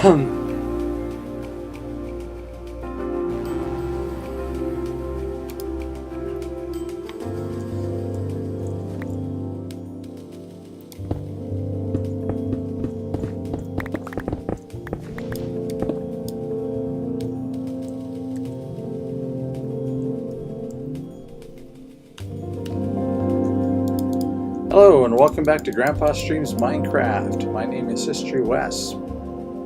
Hello and welcome back to Grandpa Streams Minecraft. My name is History Wes,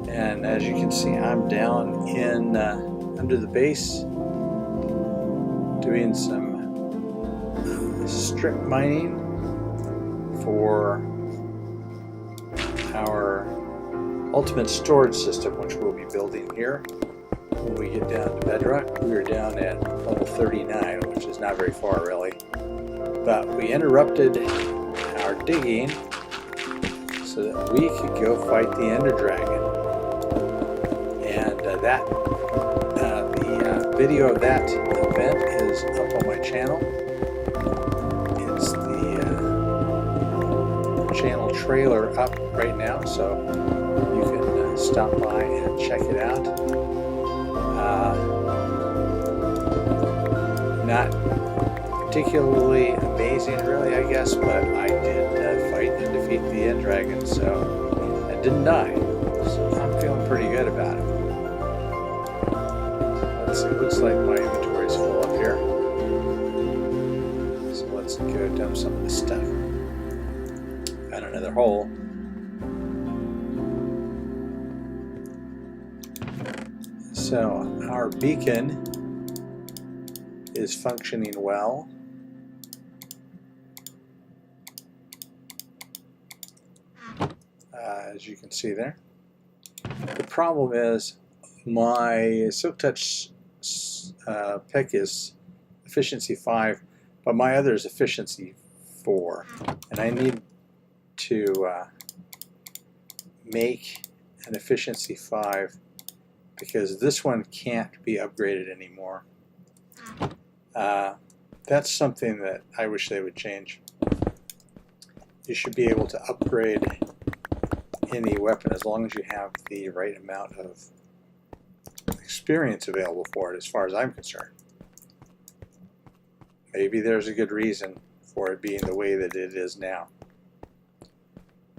and as you can see, I'm down in under the base doing some strip mining for our ultimate storage system, which we'll be building here when we get down to bedrock. We are down at level 39, which is not very far really, but we interrupted our digging so that we could go fight the Ender Dragon, and the video of that event is up on my channel. It's the channel trailer up right now, so you can stop by and check it out. Not particularly amazing really, I guess, but I did fight and defeat the End Dragon, so I didn't die, so I'm feeling pretty good about it. Let's see, looks like my inventory is full up here, so let's go dump some of this stuff. Found another hole. So our beacon is functioning well. As you can see there. The problem is my Silk Touch pick is efficiency 5, but my other is efficiency 4, and I need to make an efficiency 5 because this one can't be upgraded anymore. That's something that I wish they would change. You should be able to upgrade any weapon as long as you have the right amount of experience available for it, as far as I'm concerned. Maybe there's a good reason for it being the way that it is now,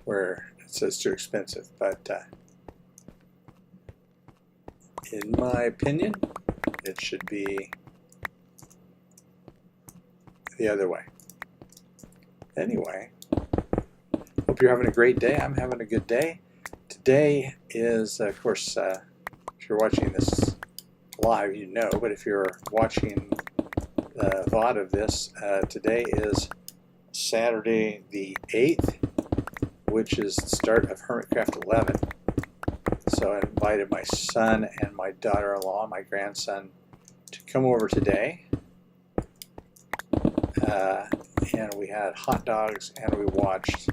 where it says too expensive, but in my opinion it should be the other way. Anyway, hope you're having a great day. I'm having a good day. Today is, of course, if you're watching this live, you know, but if you're watching the VOD of this, today is Saturday the 8th, which is the start of Hermitcraft 11. So I invited my son and my daughter-in-law, my grandson, to come over today. And we had hot dogs, and we watched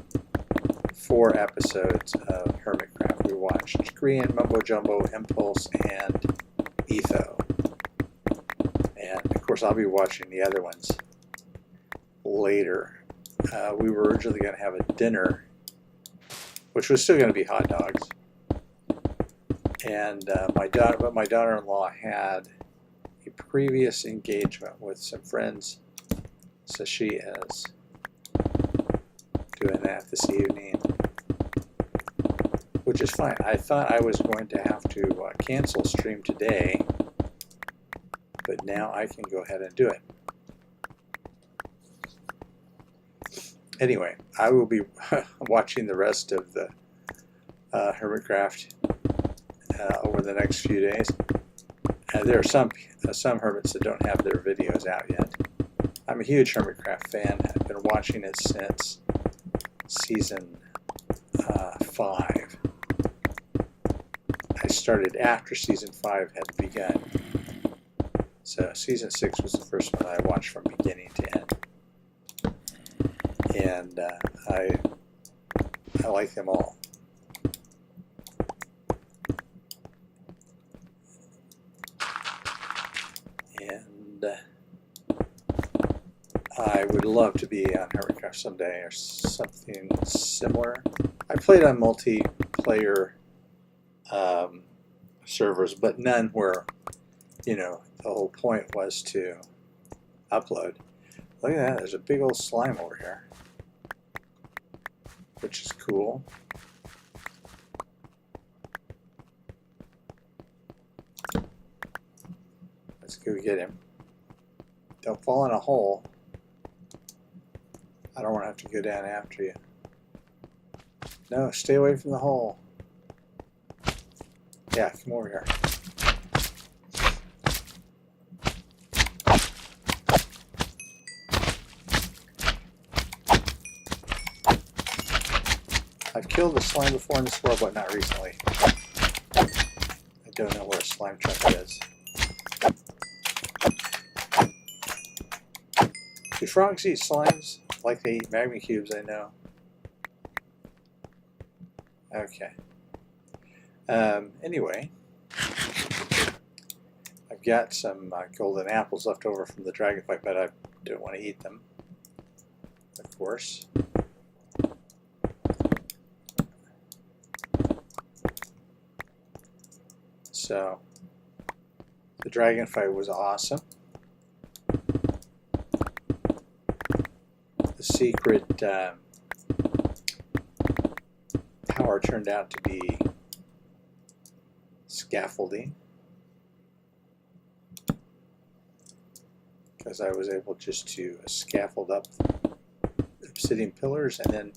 4 episodes of Hermitcraft. We watched Korean, Mumbo Jumbo, Impulse, and Etho. And of course I'll be watching the other ones later. We were originally going to have a dinner, which was still going to be hot dogs. And my daughter-in-law had a previous engagement with some friends, so she is doing that this evening, which is fine. I thought I was going to have to cancel stream today, but now I can go ahead and do it. Anyway, I will be watching the rest of the Hermitcraft over the next few days. There are some hermits that don't have their videos out yet. I'm a huge Hermitcraft fan. I've been watching it since season 5. I started after season 5 had begun. So season 6 was the first one I watched from beginning to end. And I like them all. And I would love to be on Hermitcraft someday or something similar. I played on multiplayer servers, but none where, you know, the whole point was to upload. Look at that, there's a big old slime over here, which is cool. Let's go get him. Don't fall in a hole. I don't want to have to go down after you. No, stay away from the hole. Yeah, come over here. I've killed a slime before in this world, but not recently. I don't know where a slime truck is. Do frogs eat slimes? Like they eat magma cubes, I know. Okay. Anyway, I've got some golden apples left over from the dragon fight, but I don't want to eat them, of course. So, the dragon fight was awesome. The secret power turned out to be scaffolding, because I was able just to scaffold up obsidian pillars and then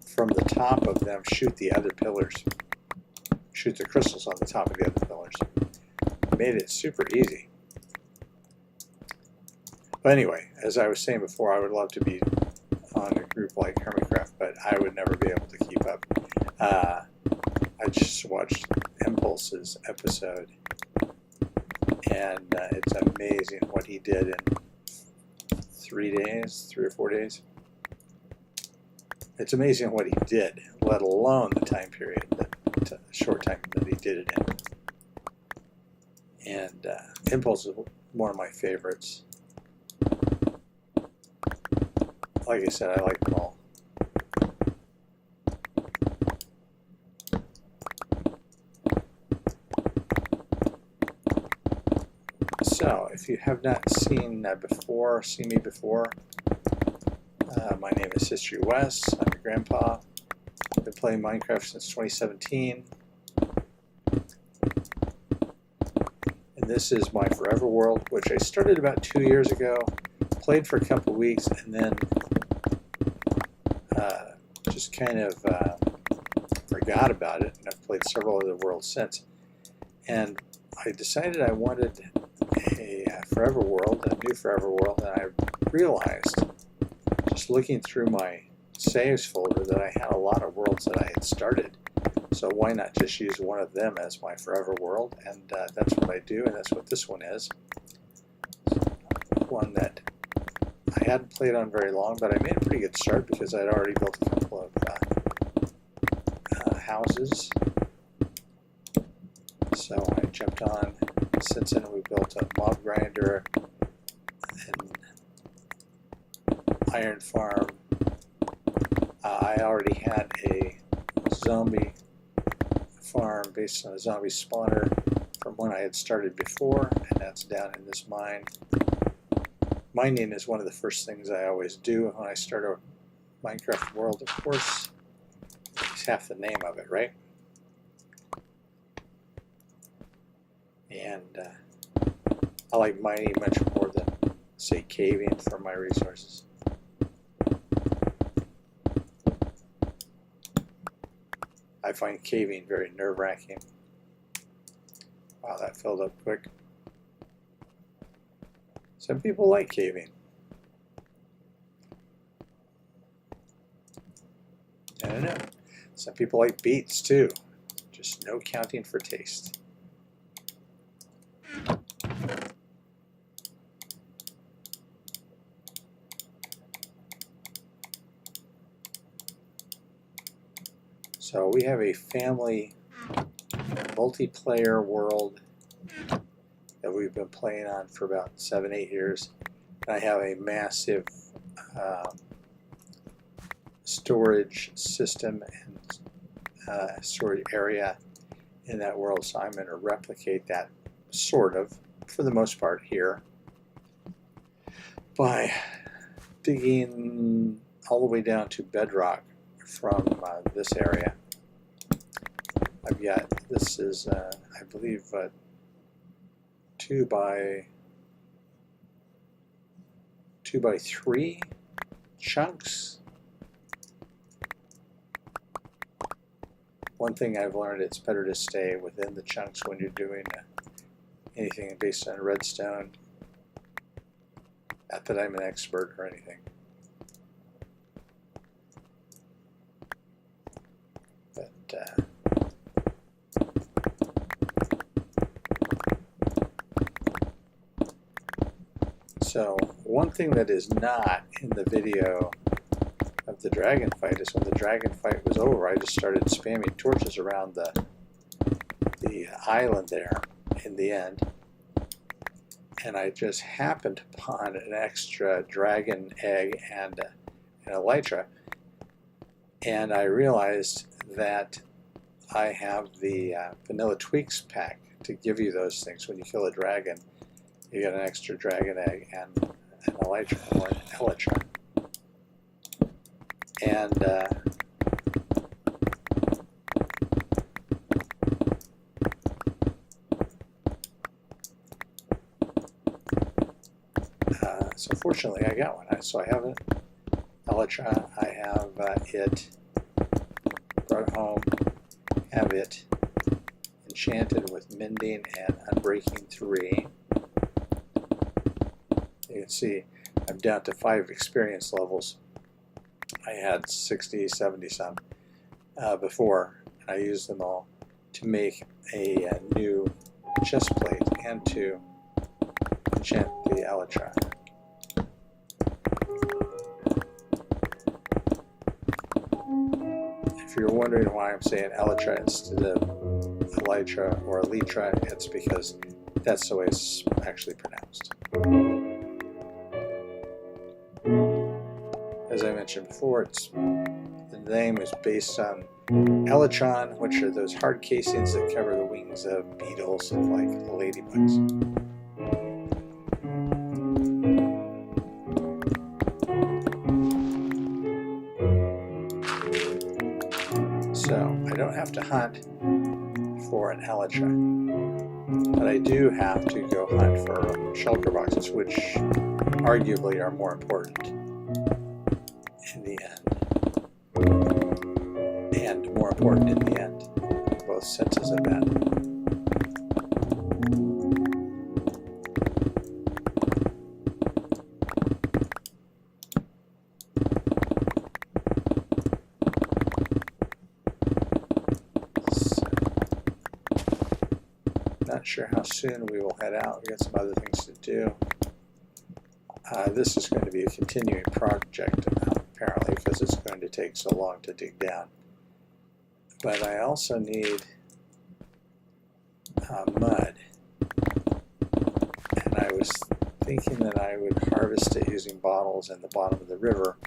from the top of them shoot the other pillars, shoot the crystals on the top of the other pillars. Made it super easy. But anyway, as I was saying before, I would love to be on a group like Hermitcraft, but I would never be able to keep up. I just watched Impulse's episode, and it's amazing what he did in 3 days, 3 or 4 days. It's amazing what he did, let alone the time period, the short time that he did it in. And Impulse is one of my favorites. Like I said, I like them all. So, if you have not seen me before, my name is History Wes. I'm your grandpa. I've been playing Minecraft since 2017. And this is my Forever World, which I started about 2 years ago, played for a couple weeks, and then just kind of forgot about it. And I've played several other worlds since. And I decided I wanted a Forever World, a new Forever World, and I realized, just looking through my saves folder, that I had a lot of worlds that I had started. So why not just use one of them as my Forever World? And that's what I do, and that's what this one is. One that I hadn't played on very long, but I made a pretty good start because I'd already built a couple of houses. So I jumped on. Since then, we built a mob grinder, an iron farm. I already had a zombie farm based on a zombie spawner from when I had started before, and that's down in this mine. Mining is one of the first things I always do when I start a Minecraft world, of course. It's half the name of it, right? And I like mining much more than, say, caving for my resources. I find caving very nerve-wracking. Wow, that filled up quick. Some people like caving. I don't know. Some people like beets too. Just no counting for taste. So we have a family multiplayer world that we've been playing on for about 7-8 years. I have a massive storage system and storage area in that world, so I'm going to replicate that sort of, for the most part, here by digging all the way down to bedrock from this area. I've got, this is, I believe, 2 by 3 chunks. One thing I've learned, it's better to stay within the chunks when you're doing anything based on redstone. Not that I'm an expert or anything. But so one thing that is not in the video of the dragon fight is when the dragon fight was over, I just started spamming torches around the island there in the end, and I just happened upon an extra dragon egg and an elytra, and I realized that I have the Vanilla Tweaks pack to give you those things. When you kill a dragon, you get an extra dragon egg and an elytra or an elytra. And so fortunately I got one. So I have an elytra, I have it brought home, have it enchanted with Mending and Unbreaking 3. You can see I'm down to 5 experience levels. I had 60, 70 some before, and I used them all to make a new chest plate and to enchant the elytra. If you're wondering why I'm saying elytra instead of elytra or elytra, it's because that's the way it's actually pronounced. As I mentioned before, the name is based on elytron, which are those hard casings that cover the wings of beetles and like ladybugs. So I don't have to hunt for an elytra, but I do have to go hunt for shulker boxes, which arguably are more important in the end, and more important in the end, in both senses of that. Not sure how soon we will head out. We got some other things to do. This is going to be a continuing project, apparently, because it's going to take so long to dig down. But I also need mud, and I was thinking that I would harvest it using bottles in the bottom of the river,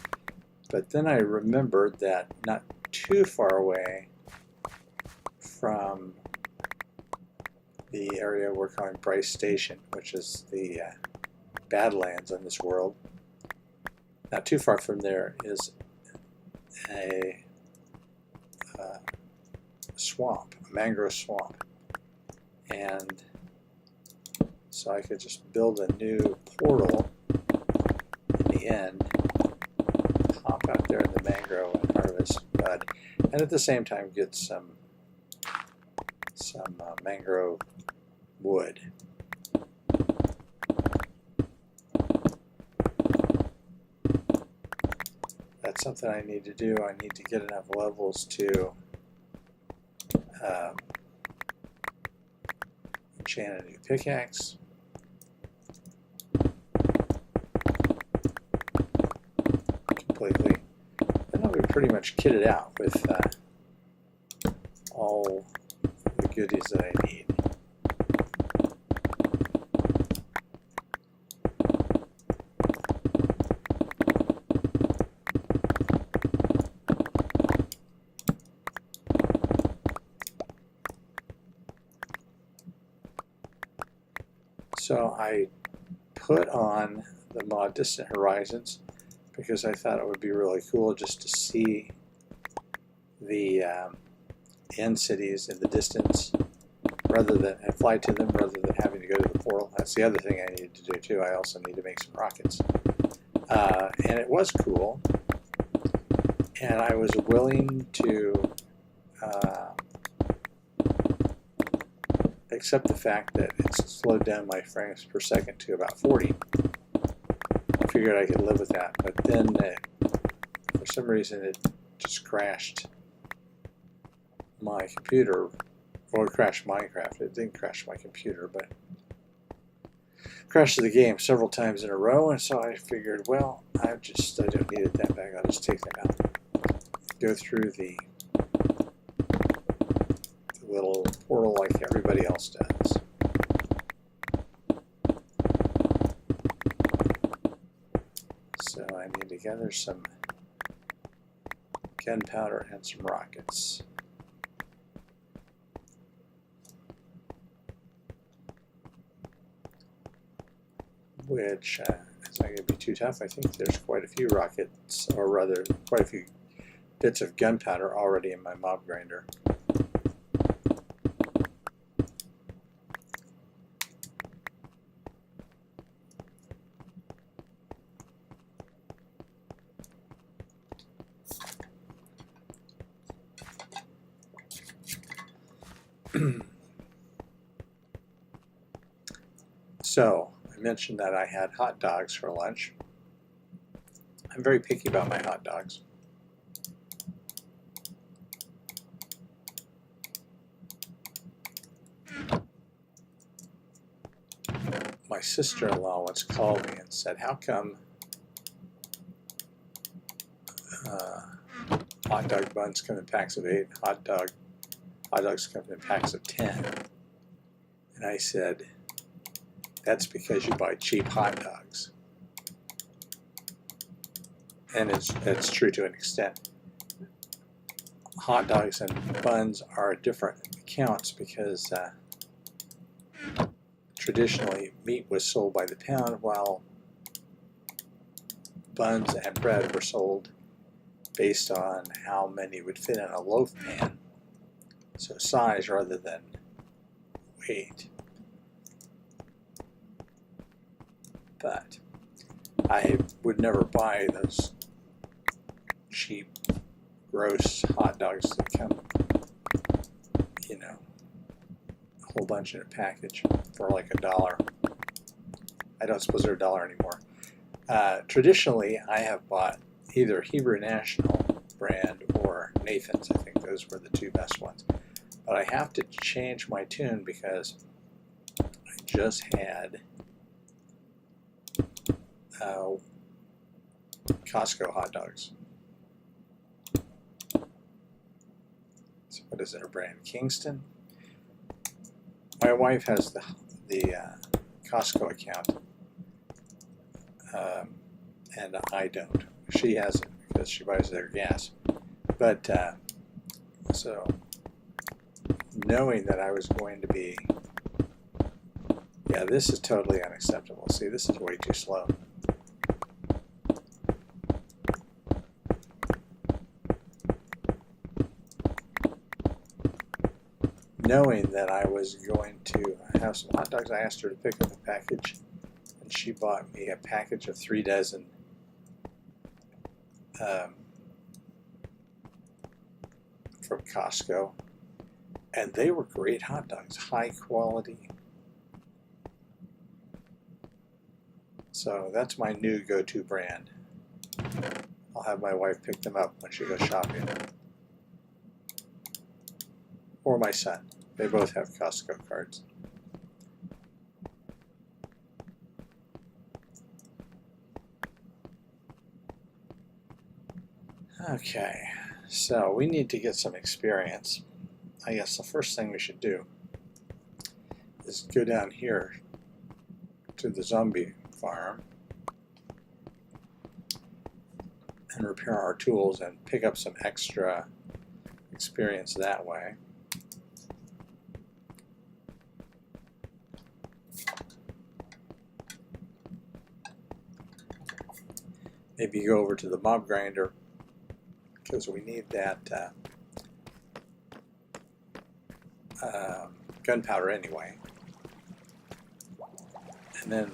but then I remembered that not too far away from the area we're calling Bryce Station, which is the Badlands in this world. Not too far from there is a swamp, a mangrove swamp, and so I could just build a new portal in the end, hop out there in the mangrove and harvest mud, and at the same time get some mangrove wood. That's something I need to do. I need to get enough levels to enchant a new pickaxe. Completely. And I'll be pretty much kitted out with all the goodies that I need. So I put on the mod Distant Horizons because I thought it would be really cool just to see the end cities in the distance rather than and fly to them rather than having to go to the portal. That's the other thing I needed to do too. I also need to make some rockets. And it was cool. And I was willing to accept the fact that it slowed down my frames per second to about 40. I figured I could live with that. But then for some reason it just crashed my computer. Well, it crashed Minecraft. It didn't crash my computer, but it crashed the game several times in a row. And so I figured, well, I don't need it that bad. I'll just take that out. Go through the little portal like everybody else does. So I need to gather some gunpowder and some rockets. Which is not going to be too tough. I think there's quite a few rockets, or rather, quite a few bits of gunpowder already in my mob grinder. So, I mentioned that I had hot dogs for lunch. I'm very picky about my hot dogs. My sister-in-law once called me and said, how come hot dog buns come in packs of 8, hot dogs come in packs of 10? And I said, that's because you buy cheap hot dogs. And it's true to an extent. Hot dogs and buns are different accounts because traditionally meat was sold by the pound while buns and bread were sold based on how many would fit in a loaf pan. So size rather than weight. But I would never buy those cheap, gross hot dogs that come, you know, a whole bunch in a package for like $1. I don't suppose they're $1 anymore. Traditionally, I have bought either Hebrew National brand or Nathan's. I think those were the two best ones. But I have to change my tune because I just had Costco hot dogs. So what is their brand? Kingston? My wife has the Costco account, and I don't. She has it because she buys their gas. But so knowing that I was going to be, yeah, this is totally unacceptable. See, this is way too slow. Knowing that I was going to have some hot dogs, I asked her to pick up a package, and she bought me a package of 3 dozen from Costco, and they were great hot dogs, high quality. So that's my new go-to brand. I'll have my wife pick them up when she goes shopping. Or my son. They both have Costco cards. Okay, so we need to get some experience. I guess the first thing we should do is go down here to the zombie farm and repair our tools and pick up some extra experience that way. maybe go over to the mob grinder because we need that gunpowder anyway. And then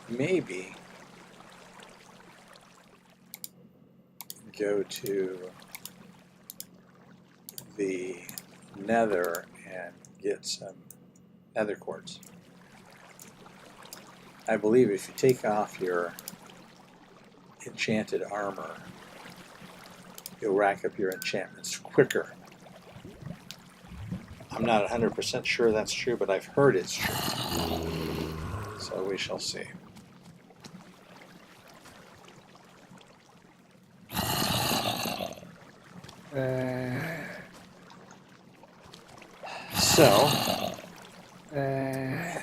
maybe go to the nether and get some nether quartz. I believe if you take off your enchanted armor, you'll rack up your enchantments quicker. I'm not 100% sure that's true, but I've heard it's true. So we shall see.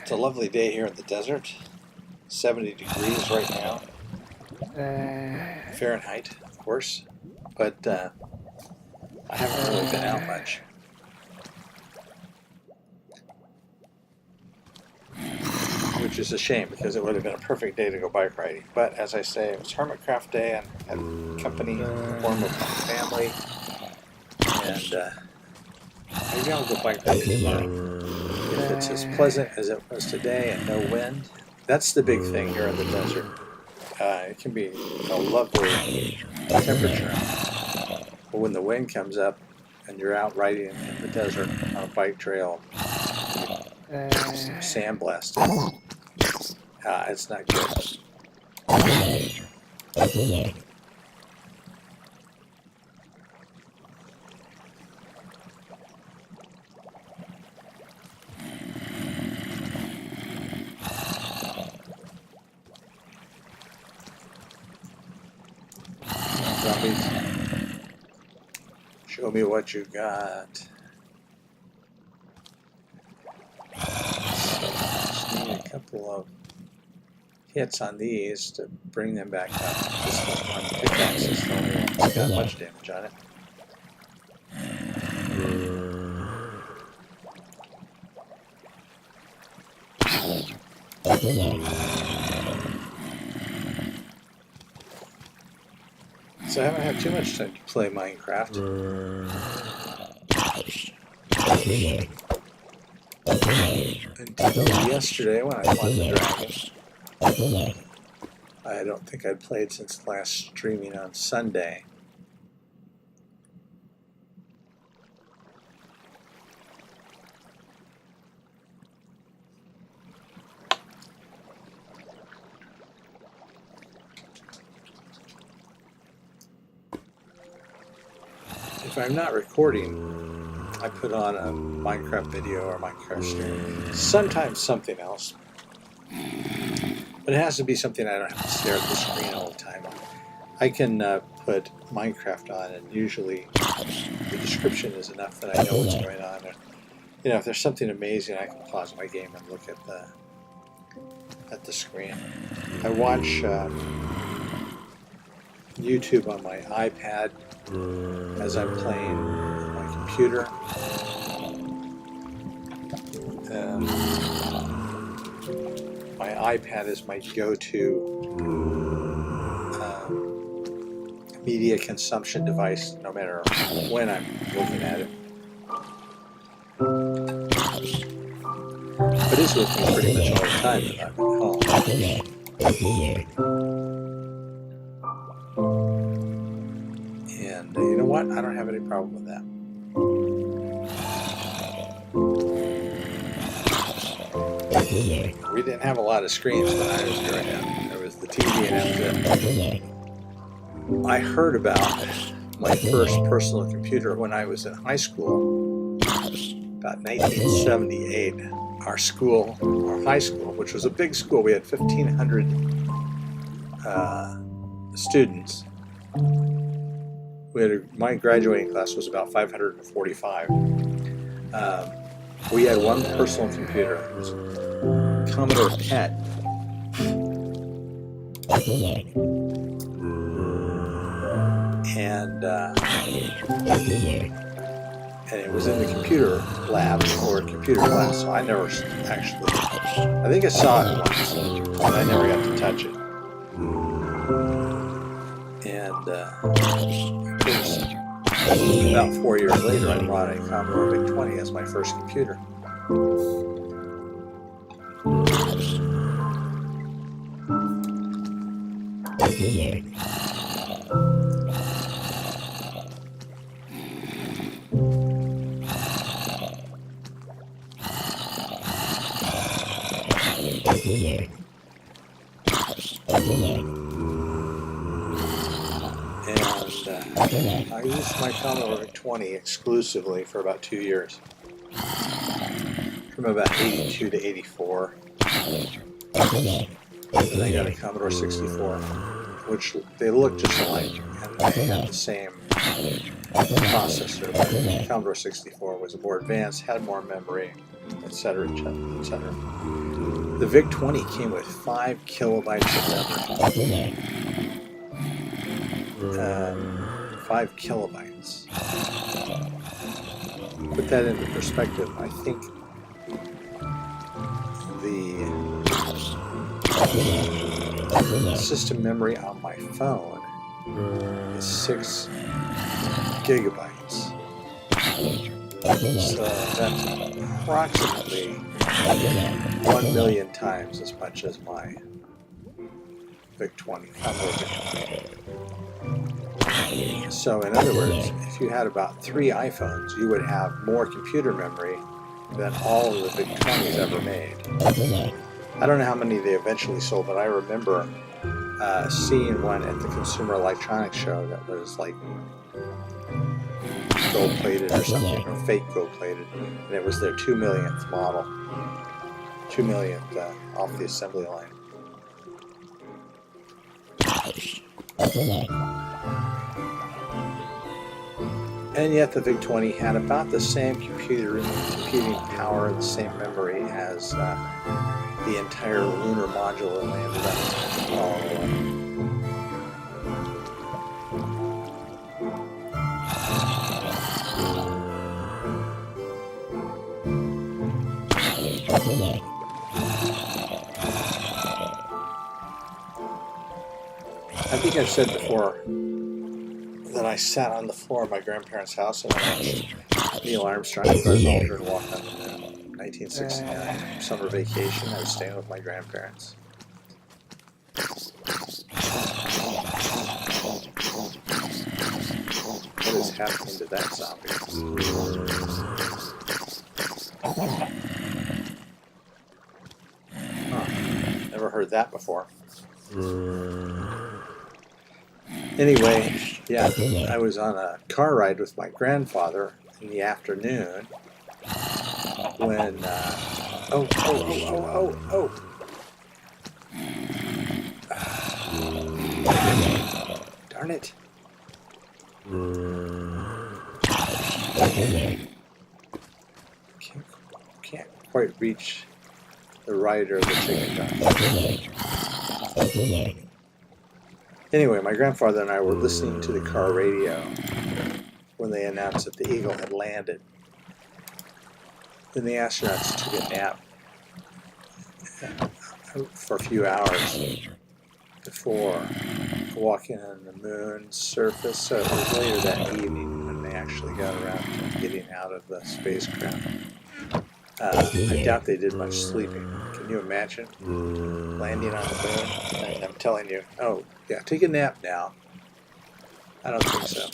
It's a lovely day here in the desert. 70 degrees right now. Fahrenheit, of course. But I haven't really been out much. Which is a shame because it would have been a perfect day to go bike riding. But as I say, it was Hermitcraft Day and had company in the form of my family. And maybe I'll go bike riding tomorrow. If it's as pleasant as it was today and no wind, that's the big thing here in the desert. It can be a lovely temperature. But when the wind comes up and you're out riding in the desert on a bike trail, sandblasted, it's not good. Zombies, show me what you got. So just need a couple of hits on these to bring them back up. This one pickaxe is the only one that's got much damage on it. So I haven't had too much time to play Minecraft. Until yesterday when I fought the dragon. I don't think I'd played since last streaming on Sunday. If I'm not recording, I put on a Minecraft video or Minecraft stream. Sometimes something else. But it has to be something I don't have to stare at the screen all the time. I can put Minecraft on, and usually the description is enough that I know what's going on. And, you know, if there's something amazing, I can pause my game and look at the screen. I watch YouTube on my iPad as I'm playing with my computer. My iPad is my go-to media consumption device, no matter when I'm looking at it. But it's with me pretty much all the time if I'm at home. And you know what? I don't have any problem with that. We didn't have a lot of screens when I was growing up. There was the TV and that was it. I heard about my first personal computer when I was in high school, about 1978. Our high school, which was a big school, we had 1,500 students. My graduating class was about 545. We had one personal computer. It was Commodore PET. And it was in the computer lab or computer class, so I never actually, I think I saw it once, but I never got to touch it. of course, about 4 years later, I bought a Commodore VIC-20 as my first computer. And I used my Commodore VIC-20 exclusively for about 2 years, from about 82 to 84. Then I got a Commodore 64, which they look just alike, and they had the same processor. The Commodore 64 was more advanced, had more memory, etc., etc. The VIC-20 came with 5 kilobytes of memory. 5 kilobytes. Put that into perspective. I think the system memory on my phone is 6 gigabytes. So that's approximately 1 million times as much as my VIC-20, Commodore VIC-20. So in other words, if you had about 3 iPhones, you would have more computer memory than all of the VIC-20s ever made. I don't know how many they eventually sold, but I remember seeing one at the Consumer Electronics Show that was like gold-plated or something, or fake gold-plated, and it was their 2 millionth model, 2 millionth off the assembly line. And yet the VIC-20 had about the same computing power, the same memory as the entire lunar module that landed on Apollo 11. I think I've said before that I sat on the floor of my grandparents' house and watched Neil Armstrong and Buzz Aldrin walk on the moon. 1969, summer vacation. I was staying with my grandparents. What is happening to that zombie? Huh. Never heard that before. Anyway, yeah, I was on a car ride with my grandfather in the afternoon when, oh, darn it. Can't quite reach the rider of the chicken gun. Anyway, my grandfather and I were listening to the car radio when they announced that the Eagle had landed. Then the astronauts took a nap for a few hours before walking on the moon's surface. So it was later that evening when they actually got around to getting out of the spacecraft. I doubt they did much sleeping. Can you imagine landing on the moon? And I'm telling you, oh, yeah, take a nap now. I don't think so.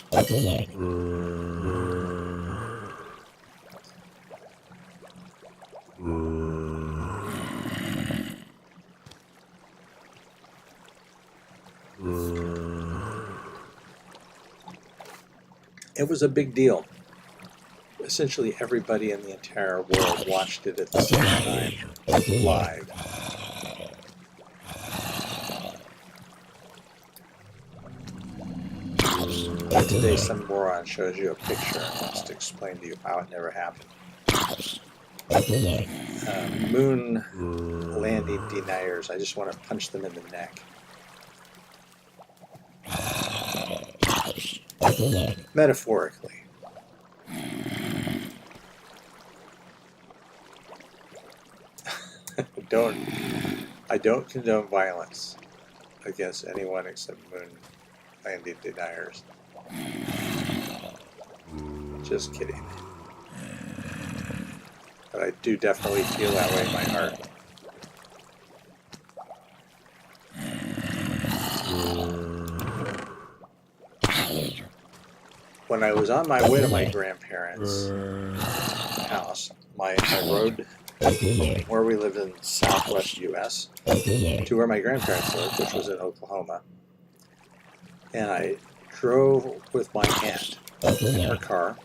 It was a big deal. Essentially everybody in the entire world watched it at the same time, live. But today some moron shows you a picture and wants to explain to you how it never happened. Moon landing deniers, I just want to punch them in the neck. Metaphorically. I don't condone violence against anyone except moon landing deniers. Just kidding. But I do definitely feel that way in my heart. When I was on my way to my grandparents' house, I rode where we lived in southwest U.S. to where my grandparents lived, which was in Oklahoma. And I drove with my aunt in her car.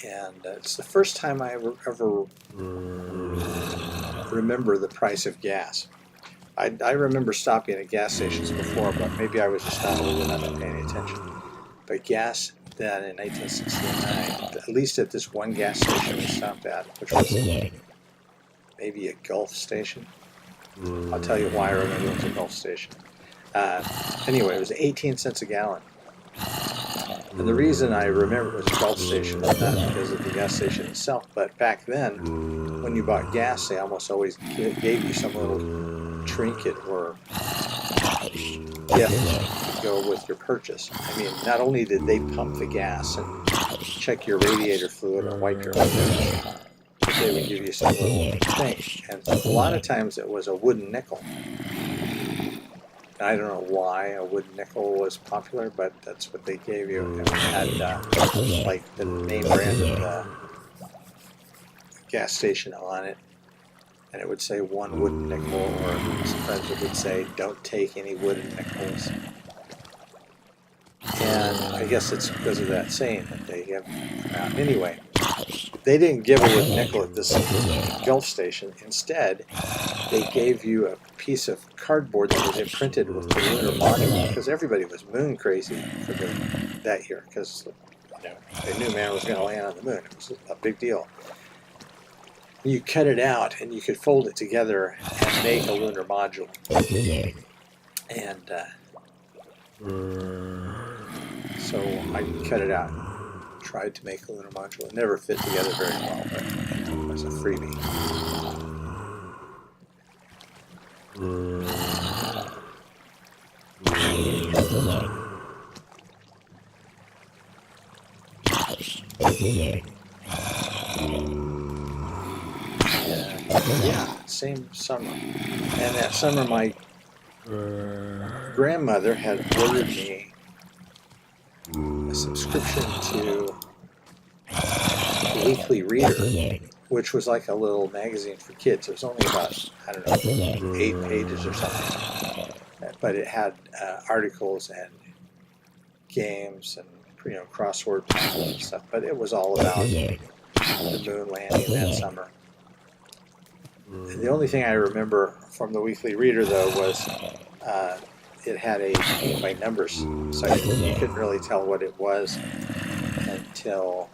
And it's the first time I ever remember the price of gas. I remember stopping at gas stations before, but maybe I was just not old enough and paying attention. But gas then in 1969, at least at this one gas station we stopped at, which was maybe a Gulf station. I'll tell you why I remember it was a Gulf station. Anyway, it was 18 cents a gallon. And the reason I remember it was a Gulf station was not because of the gas station itself, but back then, when you bought gas, they almost always gave you some little trinket or gift to go with your purchase. I mean, not only did they pump the gas and check your radiator fluid or wipe your windows, but they would give you some little thing. And a lot of times it was a wooden nickel. I don't know why a wooden nickel was popular, but that's what they gave you. And it had like the name brand of the gas station on it. And it would say one wooden nickel, or sometimes it would say don't take any wooden nickels. And I guess it's because of that saying that they give out. Anyway, they didn't give a wooden nickel at this Gulf station. Instead, they gave you a piece of cardboard that was imprinted with the lunar module, because everybody was moon crazy for that year, because they knew man was going to land on the moon. It was a big deal. You cut it out and you could fold it together and make a lunar module. And so I cut it out, tried to make a lunar module. It never fit together very well, but it was a freebie. Yeah, same summer. And that summer my grandmother had ordered me a subscription to the Weekly Reader, which was like a little magazine for kids. It was only about, I don't know, 8 pages or something. But it had articles and games and crossword puzzles and stuff. But it was all about the moon landing that summer. And the only thing I remember from the Weekly Reader, though, was it had a paint by numbers section. You couldn't really tell what it was until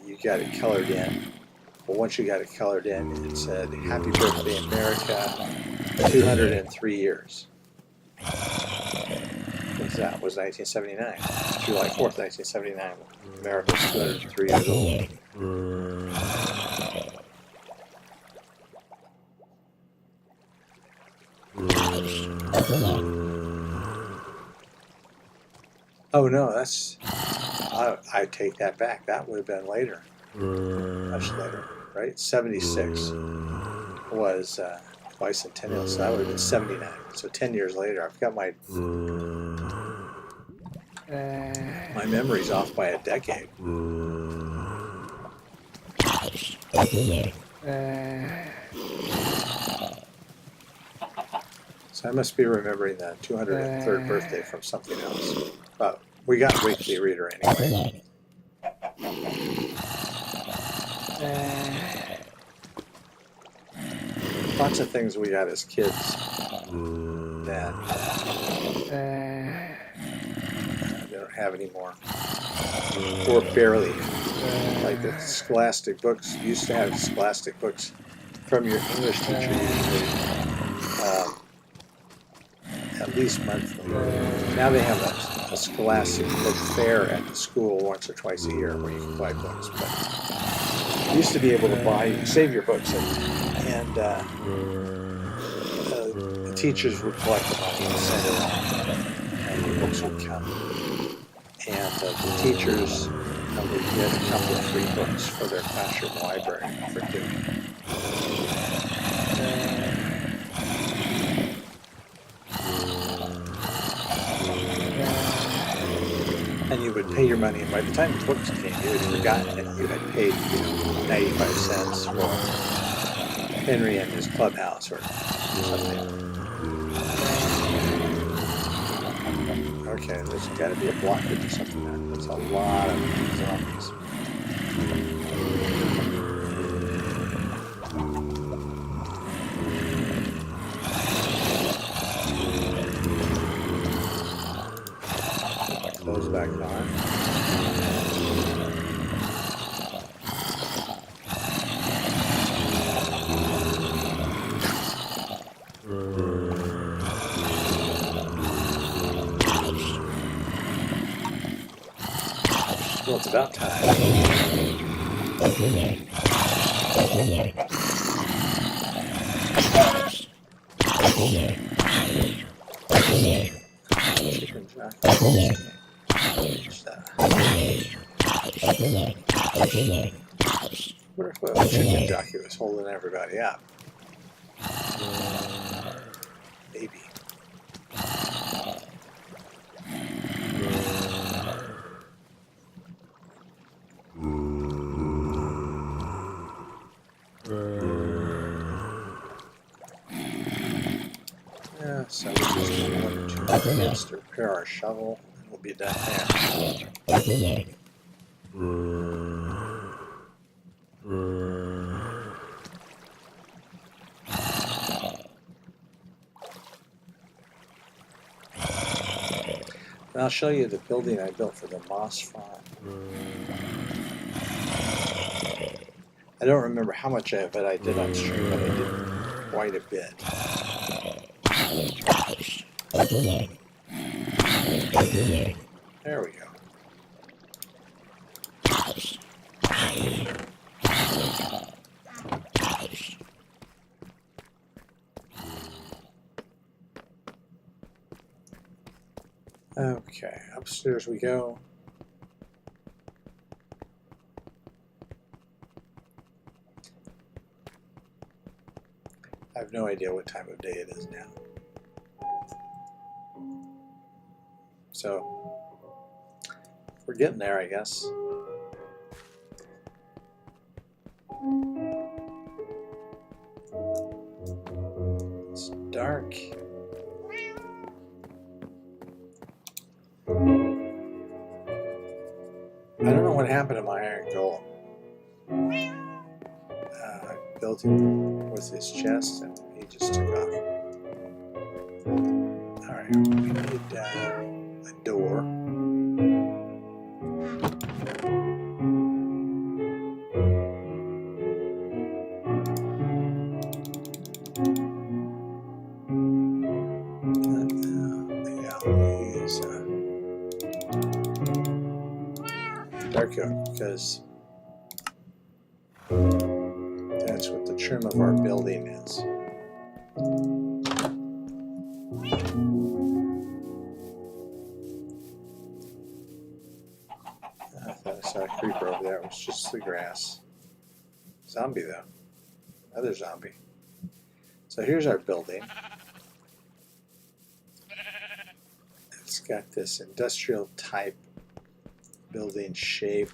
you got it colored in. But once you got it colored in, it said, "Happy Birthday, America, 203 years." Because that was 1979. July 4th, 1979. America was 203 years old. Oh no, that's, I take that back. That would have been later, much later, right? 76 was bicentennial, so that would have been 79. So 10 years later, I've got my memory's off by a decade. So I must be remembering the 203rd birthday from something else. But we got Weekly Reader anyway. Lots of things we got as kids that they don't have anymore. Or barely. Like the Scholastic books. You used to have Scholastic books from your English teacher usually. At least monthly. Now they have a Scholastic book fair at the school once or twice a year where you can buy books. But you used to be able to save your books, and the teachers would collect the money and send it off, and the books would come. And the teachers would get a couple of free books for their classroom library for doing it. And you would pay your money, and by the time the books came, you had forgotten that you had paid 95 cents for Henry and his clubhouse or something. Okay, there's got to be a blockage or something there. There's a lot of zombies. Close back on. Well, it's about time. Chicken jockey. What if a chicken jockey was holding everybody up? Maybe. Yeah, so we just want 1 or 2 minutes to repair our shovel, and we'll be done there. And I'll show you the building I built for the moss farm. I don't remember how much of it I did on stream, but I did quite a bit. There we go. Okay, upstairs we go. I have no idea what time of day it is now. So, we're getting there, I guess. It's dark. I don't know what happened to my iron golem. I built him with his chest and he just took off. Alright, we need a door. Dark oak, because that's what the trim of our building is. I thought I saw a creeper over there. It was just the grass. Zombie, though. Another zombie. So here's our building. It's got this industrial type building shape.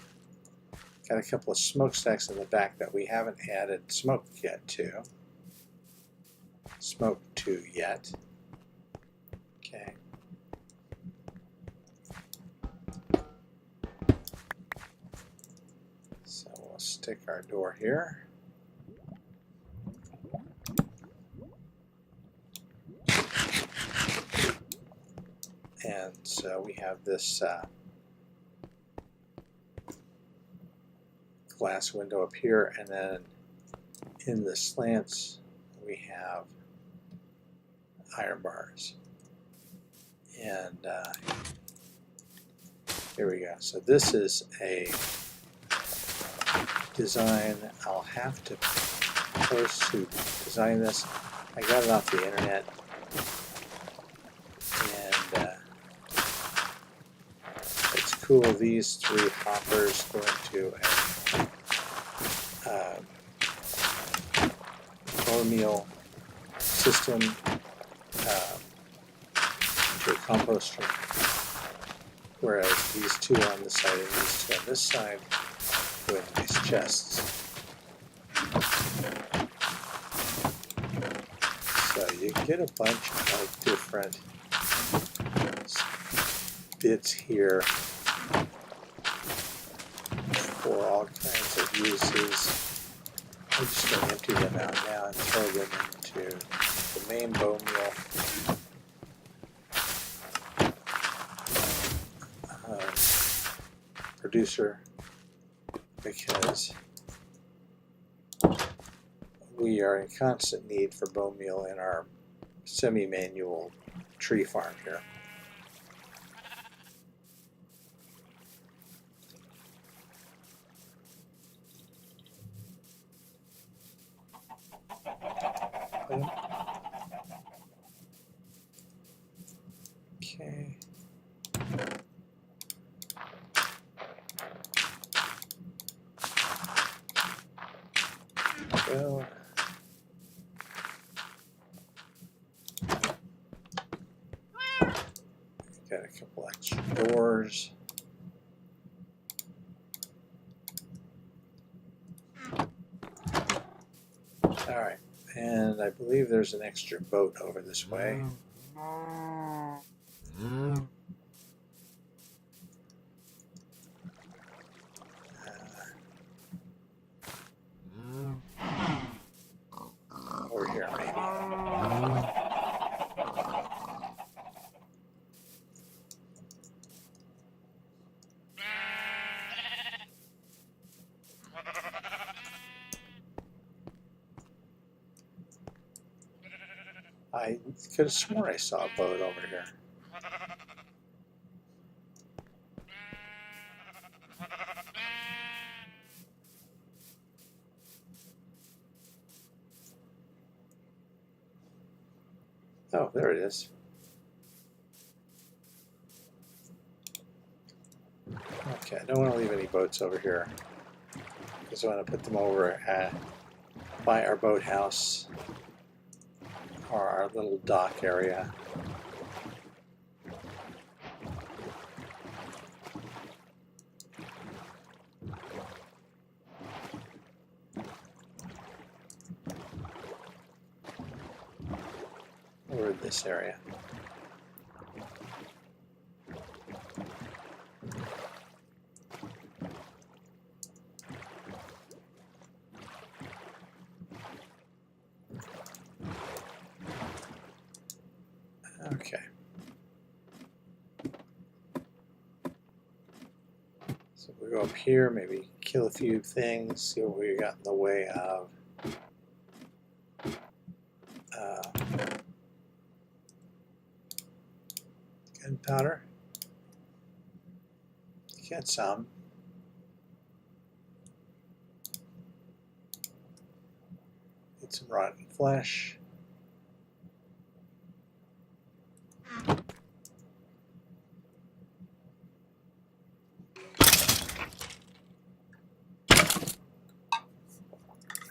Got a couple of smokestacks in the back that we haven't added smoke yet to. Okay. So we'll stick our door here. And so we have this glass window up here, and then in the slants we have iron bars. And here we go. So this is a design. I'll have to post to design this. I got it off the internet, and it's cool. These 3 hoppers go into a bone meal system, into a composter, whereas these 2 on this side and these 2 on this side go into these chests. So you get a bunch of different bits here for all kinds of uses. I'm just going to empty them out now and throw them into the main bone meal producer, because we are in constant need for bone meal in our semi-manual tree farm here. Okay. Well, got a couple extra doors. All right, and I believe there's an extra boat over this way. Over here, maybe. I could have sworn I saw a boat over here. Oh, there it is. Okay, I don't want to leave any boats over here, because I want to put them over by our boathouse, or our little dock area. Over in this area. Okay. So we go up here, maybe kill a few things, see what we got in the way of. Gunpowder. Get some. Get some rotten flesh.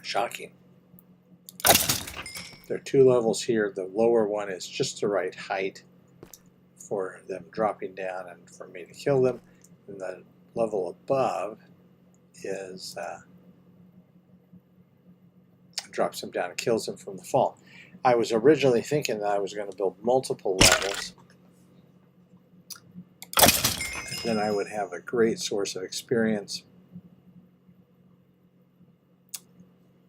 Shocking. There are 2 levels here. The lower one is just the right height for them dropping down and for me to kill them. And the level above is drops them down and kills them from the fall. I was originally thinking that I was going to build multiple levels, and then I would have a great source of experience.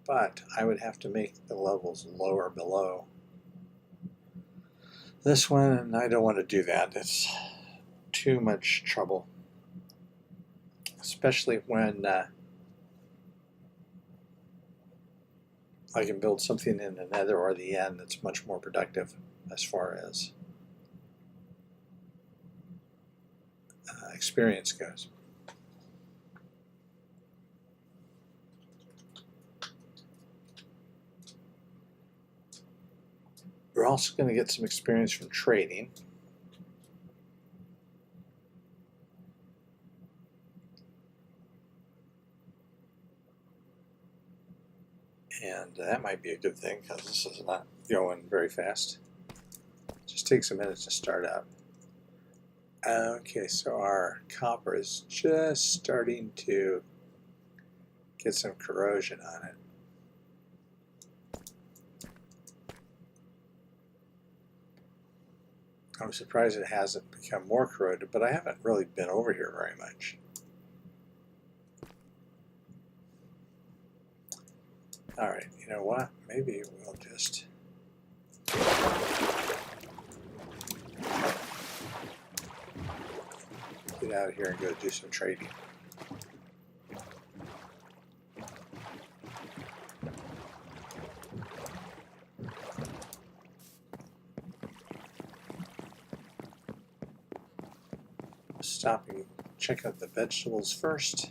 But I would have to make the levels lower below this one, and I don't want to do that. It's too much trouble, especially when I can build something in the nether or the end that's much more productive as far as experience goes. We're also going to get some experience from trading. And that might be a good thing because this is not going very fast. Just takes a minute to start up. Okay, so our copper is just starting to get some corrosion on it. I'm surprised it hasn't become more corroded, but I haven't really been over here very much. Alright, you know what? Maybe we'll just get out of here and go do some trading. Stop and check out the vegetables first.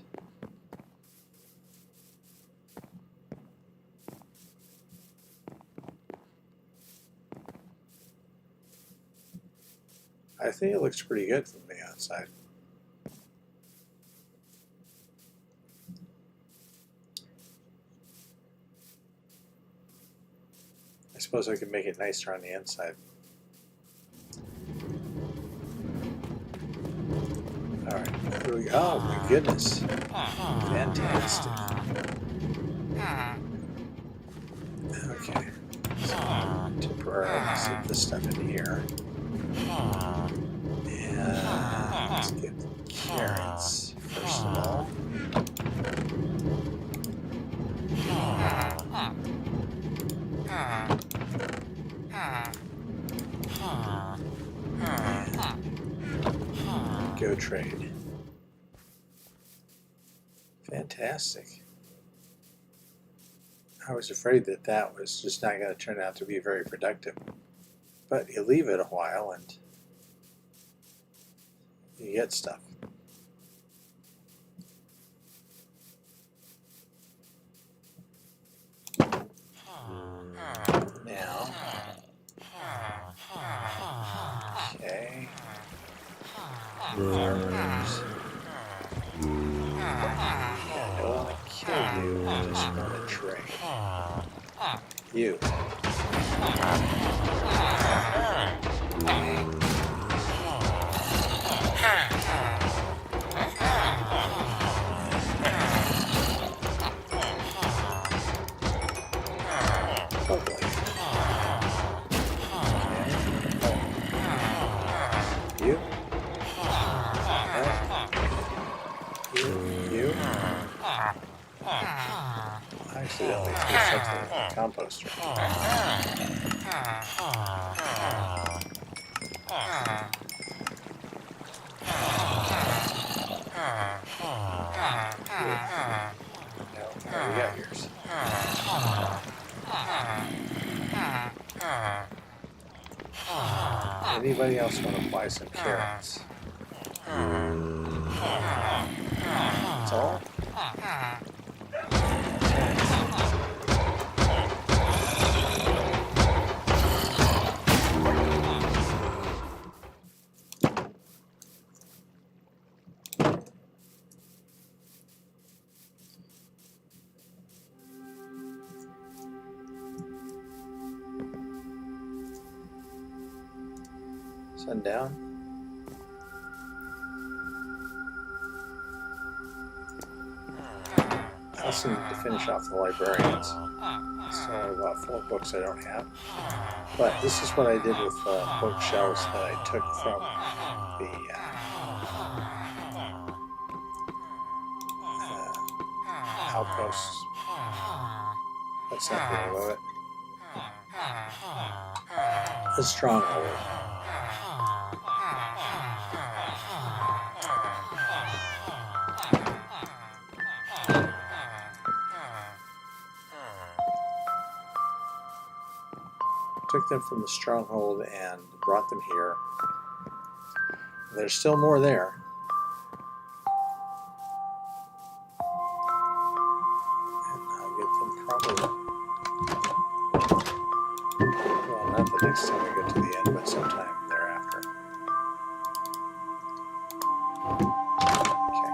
I think it looks pretty good from the outside. I suppose I could make it nicer on the inside. Alright, here we go. Oh my goodness. Fantastic. Okay. So temporarily set this stuff in here. And let's get the carrots first of all. Go trade. Fantastic. I was afraid that that was just not going to turn out to be very productive. But you leave it a while and you get stuff. Now, okay. Farmers. I don't want to kill you, I just want to trade. You. Lovely. You. You. I accidentally threw something in the composter. No, we got yours. Anybody else want to buy some carrots? That's all? Sundown. I also need to finish off the librarians. So about 4 books I don't have. But this is what I did with bookshelves that I took from the outposts. That's not the name of it. The Stronghold. Took them from the Stronghold and brought them here. There's still more there. And I'll get them probably. Well, not the next time we get to the end, but sometime thereafter. Okay.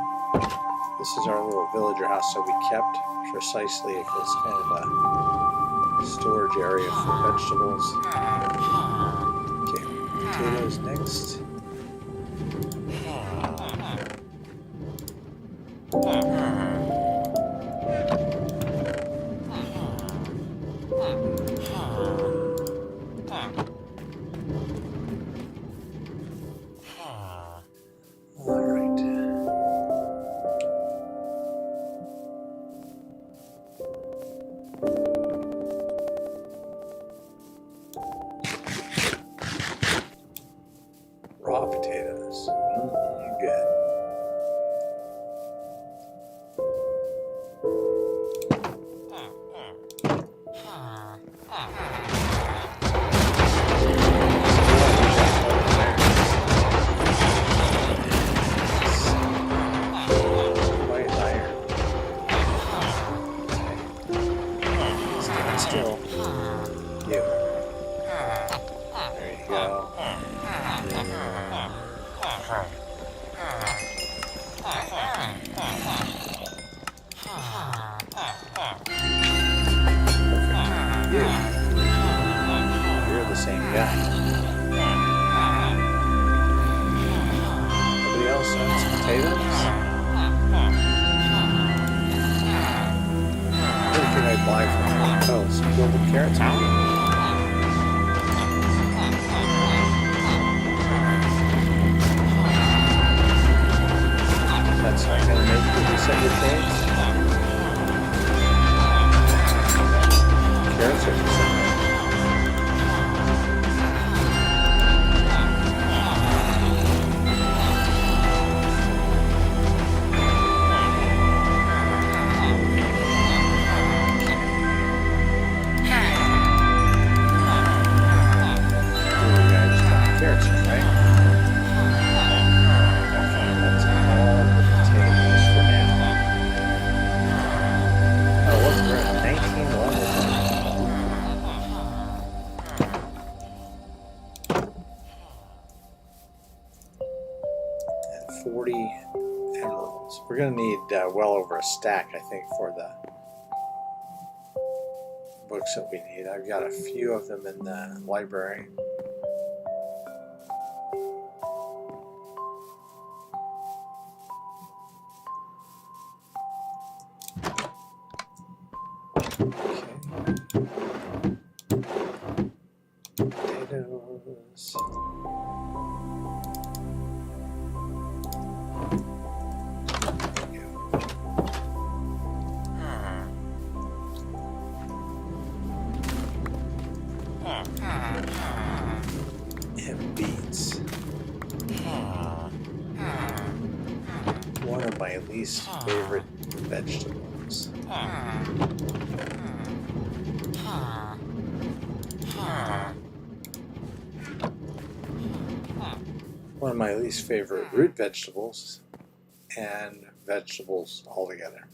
This is our little villager house that we kept precisely as kind of a storage area for vegetables. Okay, potatoes next. Raw potatoes. Good. White iron. Stand still. You. There you go. You're the same guy. Nobody else wants potatoes? What can I buy from you? Oh, some global carrots maybe? That's not going to make you reset your trades? Carrots are reset. We're going to need well over a stack, I think, for the books that we need. I've got a few of them in the library. Okay. Potatoes. And beets. One of my least favorite vegetables. One of my least favorite root vegetables and vegetables altogether.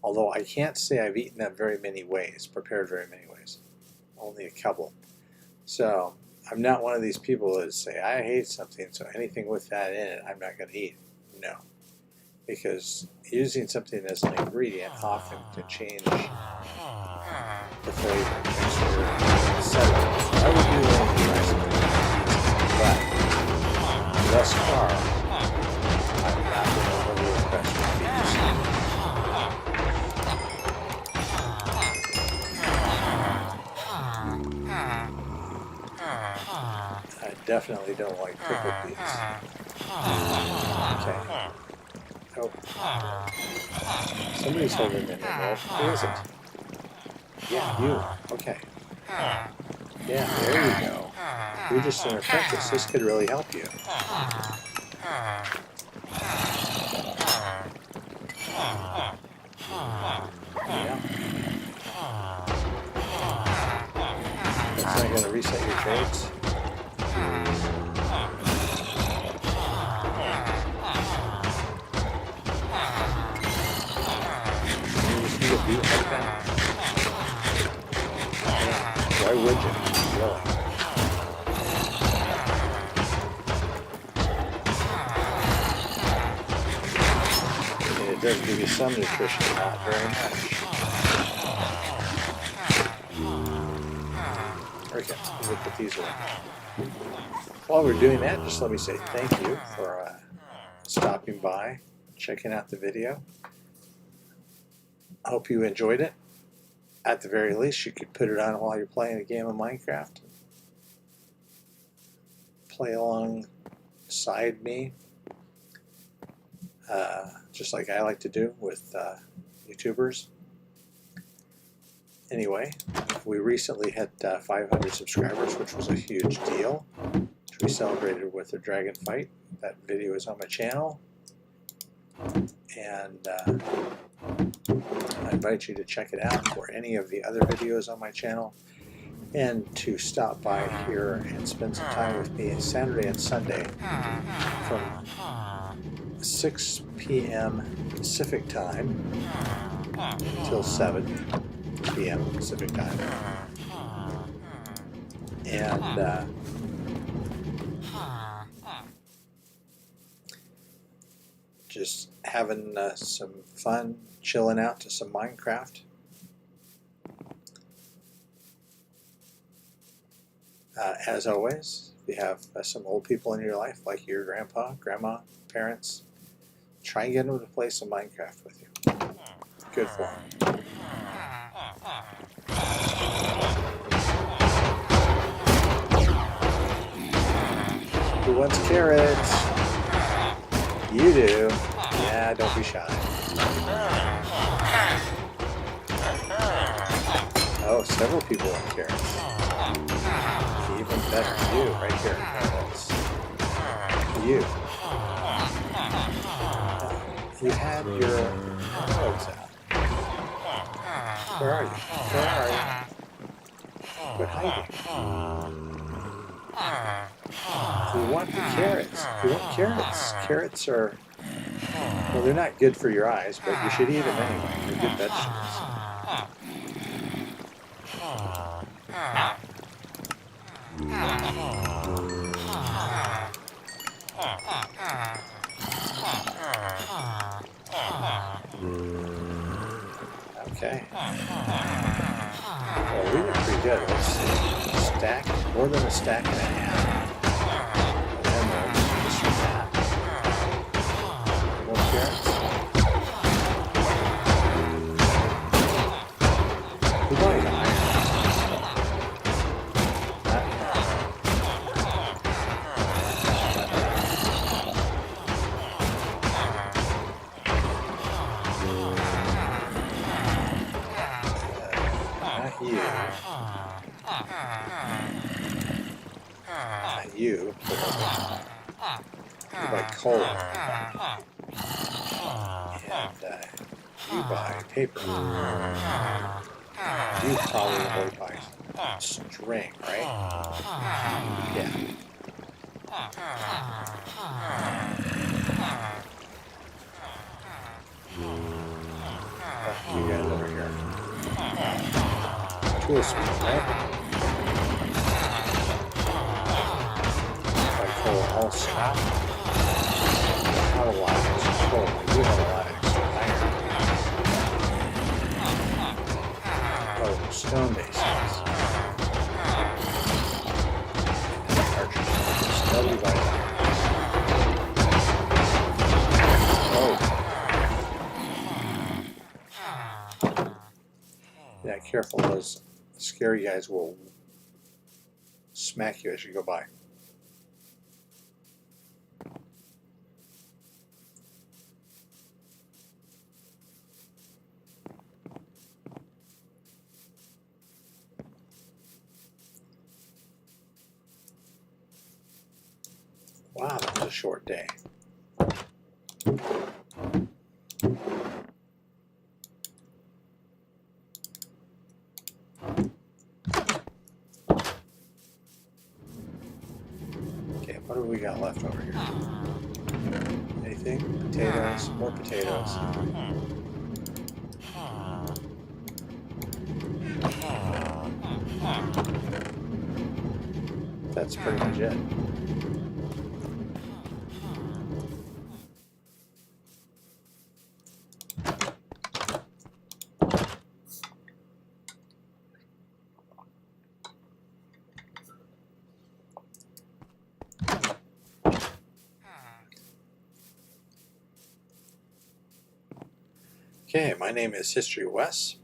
Although I can't say I've eaten them very many ways, prepared very many ways. Only a couple. So I'm not one of these people that say, I hate something, so anything with that in it, I'm not going to eat. No. Because using something as an ingredient often can change the flavor. So I would do that in recipes. But thus far, I've not been overly impressed with beets. I definitely don't like pickled beets. Okay. Oh. Somebody's holding in there. Who is it? Yeah, you. Okay. Yeah, there you go. You're just an apprentice. This could really help you. Yeah. That's not going to reset your trades. You just need a beat like that. Yeah. Why would you? You really. And it does give you some nutrition, not very much. Okay, let me put these away. While we're doing that, just let me say thank you for stopping by, checking out the video. I hope you enjoyed it. At the very least, you could put it on while you're playing a game of Minecraft. Play alongside me, just like I like to do with YouTubers. Anyway, we recently hit 500 subscribers, which was a huge deal, which we celebrated with a dragon fight. That video is on my channel, and I invite you to check it out or any of the other videos on my channel, and to stop by here and spend some time with me Saturday and Sunday from 6 p.m. Pacific time till 7 p.m. Pacific time. And just having some fun, chilling out to some Minecraft. As always, if you have some old people in your life, like your grandpa, grandma, parents, try and get them to play some Minecraft with you. Good for them. Who wants carrots? You do. Yeah, don't be shy. Oh, several people want carrots. Even better, you right here. That's you. You had your clothes out. Where are you? Where are you? Quit hiding. You want the carrots. You want carrots. Carrots are, well, they're not good for your eyes, but you should eat them anyway. They're good vegetables. Okay. Well, we did pretty good. Let's see. Stack, more than a stack and a half. And then just from that. More carrots. Who buys iron? You buy coal, and you buy paper. You probably buy string, right? Yeah. You guys over here. Tool speed, right? All scrap. Not a lot of extra coal. We do have a lot of extra iron. Oh, stone masons. Archers. Nobody buys iron. Oh. Yeah, careful. Those scary guys will smack you as you go by. Wow, that was a short day. Okay, what do we got left over here? Anything? Potatoes, more potatoes. that's pretty much it. Okay, my name is History Wes.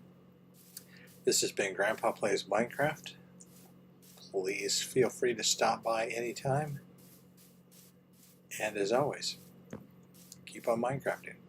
This has been Grandpa Plays Minecraft. Please feel free to stop by anytime. And as always, keep on Minecrafting.